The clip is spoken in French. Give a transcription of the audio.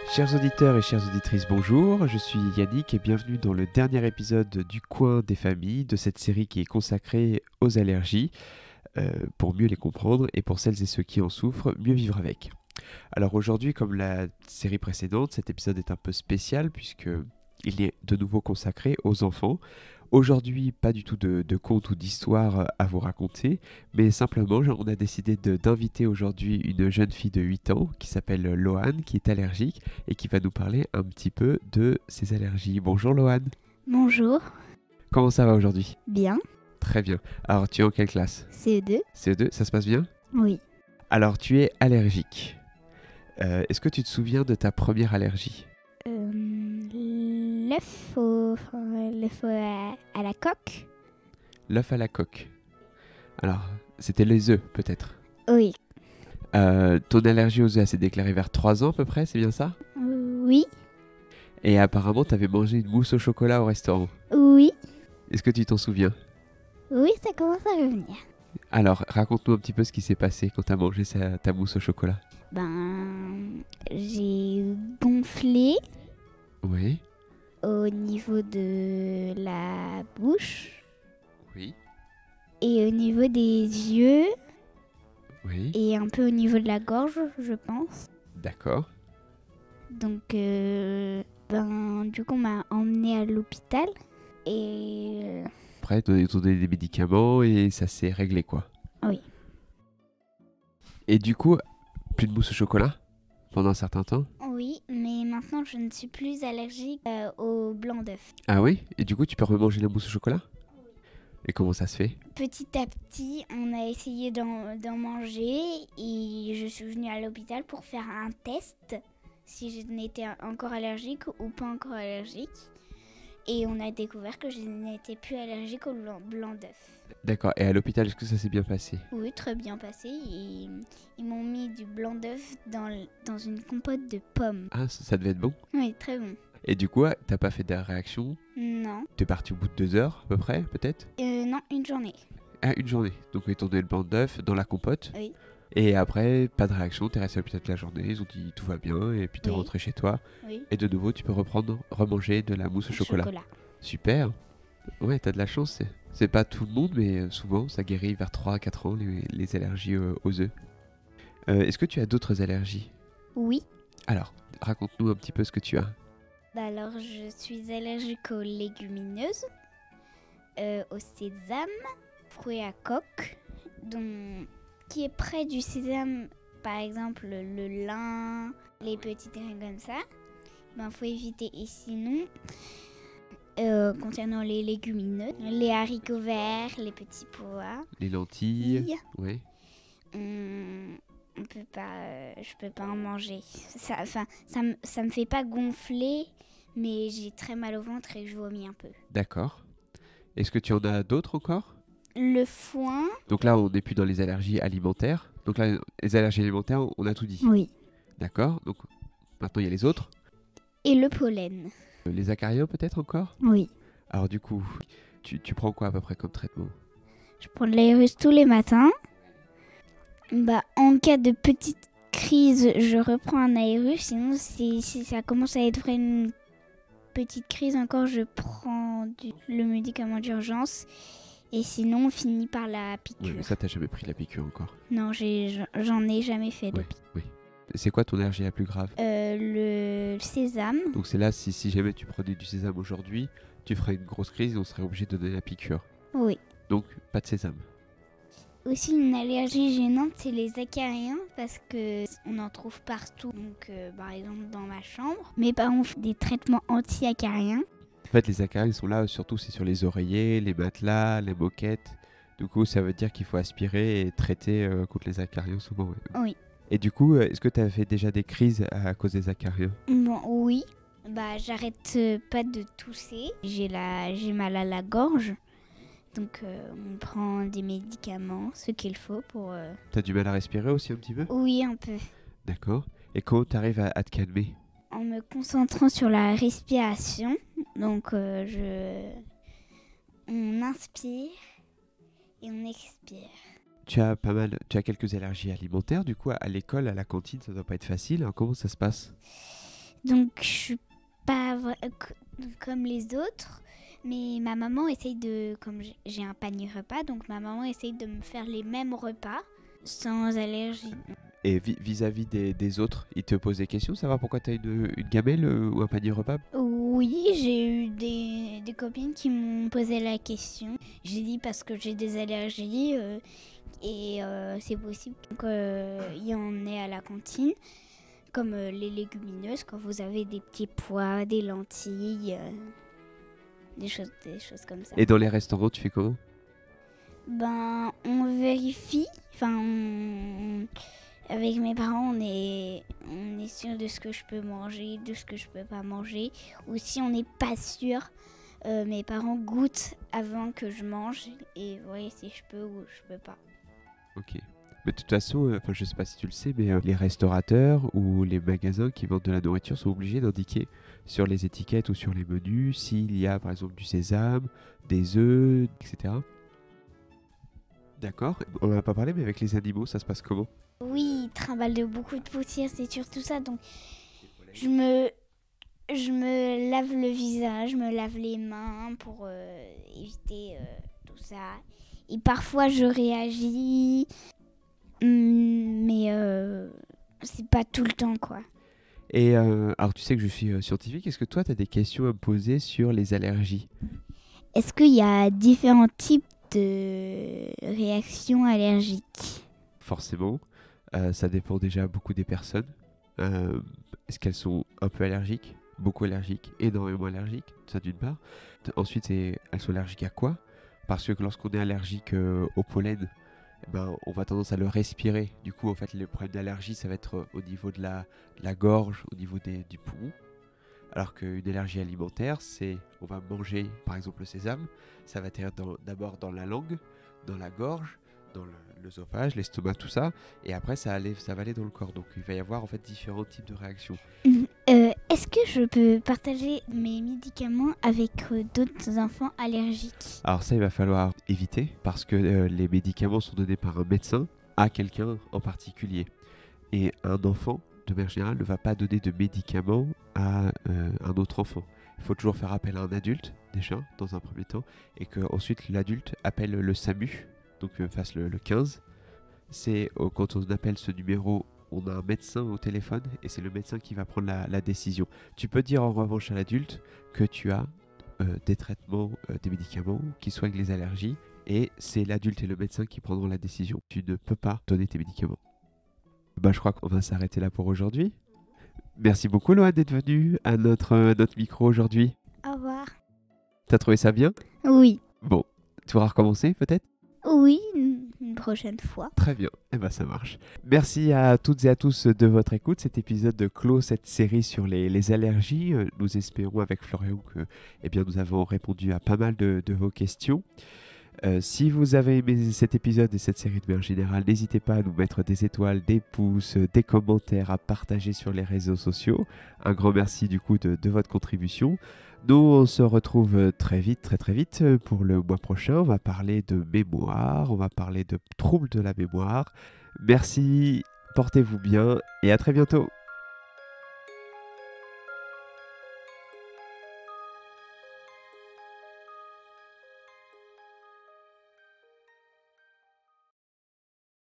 Chers auditeurs et chères auditrices, bonjour, je suis Yannick et bienvenue dans le dernier épisode du Coin des familles de cette série qui est consacrée aux allergies, pour mieux les comprendre et pour celles et ceux qui en souffrent, mieux vivre avec. Alors aujourd'hui, comme la série précédente, cet épisode est un peu spécial puisqu'il est de nouveau consacré aux enfants. Aujourd'hui, pas du tout de contes ou d'histoires à vous raconter, mais simplement, on a décidé d'inviter aujourd'hui une jeune fille de 8 ans qui s'appelle Loane, qui est allergique et qui va nous parler un petit peu de ses allergies. Bonjour Loane. Bonjour. Comment ça va aujourd'hui? Bien. Très bien. Alors, tu es en quelle classe? CE2. CE2, ça se passe bien? Oui. Alors, tu es allergique. Est-ce que tu te souviens de ta première allergie? L'œuf à la coque. L'œuf à la coque. Alors, c'était les œufs, peut-être. Oui. Ton allergie aux œufs, elle s'est déclarée vers 3 ans à peu près, c'est bien ça? Oui. Et apparemment, tu avais mangé une mousse au chocolat au restaurant. Oui. Est-ce que tu t'en souviens? Oui, ça commence à revenir. Alors, raconte-nous un petit peu ce qui s'est passé quand tu as mangé ta mousse au chocolat. J'ai gonflé Oui. au niveau de la bouche Oui. et au niveau des yeux Oui. et un peu au niveau de la gorge, je pense. D'accord. Donc, du coup, on m'a emmené à l'hôpital et Après, ils t'ont donné des médicaments et ça s'est réglé, quoi. oui. Et du coup, plus de mousse au chocolat pendant un certain temps? Oui, mais maintenant je ne suis plus allergique au blanc d'œuf. Ah oui? Et du coup, tu peux remanger la mousse au chocolat? Et comment ça se fait? Petit à petit, on a essayé d'en manger et je suis venue à l'hôpital pour faire un test si je n'étais encore allergique ou pas encore allergique. Et on a découvert que je n'étais plus allergique au blanc d'œuf. D'accord. Et à l'hôpital, est-ce que ça s'est bien passé? Oui, très bien passé. Et ils m'ont mis du blanc d'œuf dans une compote de pommes. Ah, ça devait être bon. Oui, très bon. Et du coup, t'as pas fait de réaction? Non. T'es parti au bout de 2 heures, à peu près, peut-être? Non, une journée. Ah, une journée. Donc, ils t'ont donné le blanc d'œuf dans la compote. Oui. Et après, pas de réaction, t'es resté à l'hôpital toute la journée, ils ont dit tout va bien, et puis t'es Oui. rentré chez toi. Oui. Et de nouveau, tu peux remanger de la mousse au chocolat. Super. Ouais, t'as de la chance. C'est pas tout le monde, mais souvent, ça guérit vers 3 à 4 ans, les allergies aux œufs. Est-ce que tu as d'autres allergies? Oui. Alors, raconte-nous un petit peu ce que tu as. Alors, je suis allergique aux légumineuses, au sésame, fruits à coque, qui est près du sésame, par exemple le lin, les petites graines comme ça. Faut éviter. Et sinon, concernant les légumineuses, les haricots verts, les petits pois, Les lentilles. Ouais. on peut pas, je peux pas en manger. Ça me fait pas gonfler, mais j'ai très mal au ventre et je vomis un peu. D'accord. Est-ce que tu en as d'autres encore? Le foin. Donc là, on n'est plus dans les allergies alimentaires. Donc là, les allergies alimentaires, on a tout dit. Oui. D'accord. Donc maintenant, il y a les autres. Et le pollen. Les acariens peut-être encore? Oui. Alors du coup, tu prends quoi à peu près comme traitement? Je prends de l'aérus tous les matins. En cas de petite crise, je reprends un aérus. Sinon, si ça commence à être une petite crise encore, je prends le médicament d'urgence. Et sinon, on finit par la piqûre. Oui, mais ça, t'as jamais pris la piqûre encore? Non, j'en ai jamais fait de piqûre. Oui. C'est quoi ton allergie la plus grave? Le sésame. Donc c'est là, si jamais tu prenais du sésame aujourd'hui, tu ferais une grosse crise et on serait obligé de donner la piqûre. Oui. Donc, pas de sésame. Aussi, une allergie gênante, c'est les acariens parce qu'on en trouve partout. Donc, par exemple, dans ma chambre. Mes parents font des traitements anti-acariens. En fait, les acariens sont là, surtout c'est sur les oreillers, les matelas, les moquettes. Du coup, ça veut dire qu'il faut aspirer et traiter contre les acariens souvent. Ouais. Oui. Et du coup, est-ce que tu as fait déjà des crises à cause des acariens? Oui. J'arrête pas de tousser. J'ai mal à la gorge. Donc, on prend des médicaments, ce qu'il faut pour... T'as du mal à respirer aussi un petit peu? Oui, un peu. D'accord. Et comment t'arrives à te calmer? En me concentrant sur la respiration. Donc, on inspire et on expire. Tu as quelques allergies alimentaires, du coup, à l'école, à la cantine, ça doit pas être facile. Alors, comment ça se passe? Donc je suis pas comme les autres. Mais ma maman essaye comme j'ai un panier repas, donc ma maman essaye de me faire les mêmes repas sans allergie. Et vis-à-vis des autres, ils te posent des questions, savoir pourquoi tu as une gamelle ou un panier repas? Oui, j'ai eu des copines qui m'ont posé la question. J'ai dit parce que j'ai des allergies et c'est possible qu'il y en ait à la cantine, comme les légumineuses, quand vous avez des petits pois, des lentilles, des choses comme ça. Et dans les restaurants, tu fais comment? On vérifie, avec mes parents, on est sûr de ce que je peux manger, de ce que je peux pas manger. Ou si on n'est pas sûr, mes parents goûtent avant que je mange et voient si je peux ou je peux pas. Ok. Mais de toute façon, je sais pas si tu le sais, mais les restaurateurs ou les magasins qui vendent de la nourriture sont obligés d'indiquer sur les étiquettes ou sur les menus s'il y a par exemple du sésame, des œufs, etc. D'accord. On n'en a pas parlé, mais avec les animaux, ça se passe comment? Oui, ils trimballent de beaucoup de poussière, c'est surtout ça. Donc je me lave le visage, je me lave les mains pour éviter tout ça. Et parfois je réagis, mais c'est pas tout le temps, quoi. Et alors tu sais que je suis scientifique, est-ce que toi tu as des questions à me poser sur les allergies? Est-ce qu'il y a différents types de réactions allergiques? Forcément, ça dépend déjà beaucoup des personnes. Est-ce qu'elles sont un peu allergiques, beaucoup allergiques, énormément allergiques? Ça d'une part. Ensuite, elles sont allergiques à quoi? Parce que lorsqu'on est allergique au pollen, on va tendance à le respirer. Du coup, en fait, le problème d'allergie, ça va être au niveau de la gorge, au niveau du poumon. Alors qu'une allergie alimentaire, c'est on va manger par exemple le sésame, ça va atterrir d'abord dans la langue, dans la gorge, dans l'œsophage, l'estomac, tout ça, et après ça va aller dans le corps. Donc il va y avoir en fait différents types de réactions. Est-ce que je peux partager mes médicaments avec d'autres enfants allergiques? Alors ça, il va falloir éviter parce que les médicaments sont donnés par un médecin à quelqu'un en particulier. Et un enfant, de manière générale, ne va pas donner de médicaments à un autre enfant. Il faut toujours faire appel à un adulte, déjà, dans un premier temps, et qu'ensuite l'adulte appelle le SAMU, donc fasse le 15. C'est quand on appelle ce numéro, on a un médecin au téléphone, et c'est le médecin qui va prendre la décision. Tu peux dire en revanche à l'adulte que tu as des traitements, des médicaments qui soignent les allergies, et c'est l'adulte et le médecin qui prendront la décision. Tu ne peux pas donner tes médicaments. Je crois qu'on va s'arrêter là pour aujourd'hui. Merci beaucoup Loane d'être venue à notre micro aujourd'hui. Au revoir. T'as trouvé ça bien? Oui. Bon, tu vas recommencer peut-être? Oui, une prochaine fois. Très bien, ça marche. Merci à toutes et à tous de votre écoute. Cet épisode clôt cette série sur les allergies. Nous espérons avec Florian que nous avons répondu à pas mal de vos questions. Si vous avez aimé cet épisode et cette série de manière générale, n'hésitez pas à nous mettre des étoiles, des pouces, des commentaires, à partager sur les réseaux sociaux. Un grand merci du coup de votre contribution. Nous, on se retrouve très vite pour le mois prochain. On va parler de mémoire, on va parler de troubles de la mémoire. Merci, portez-vous bien et à très bientôt.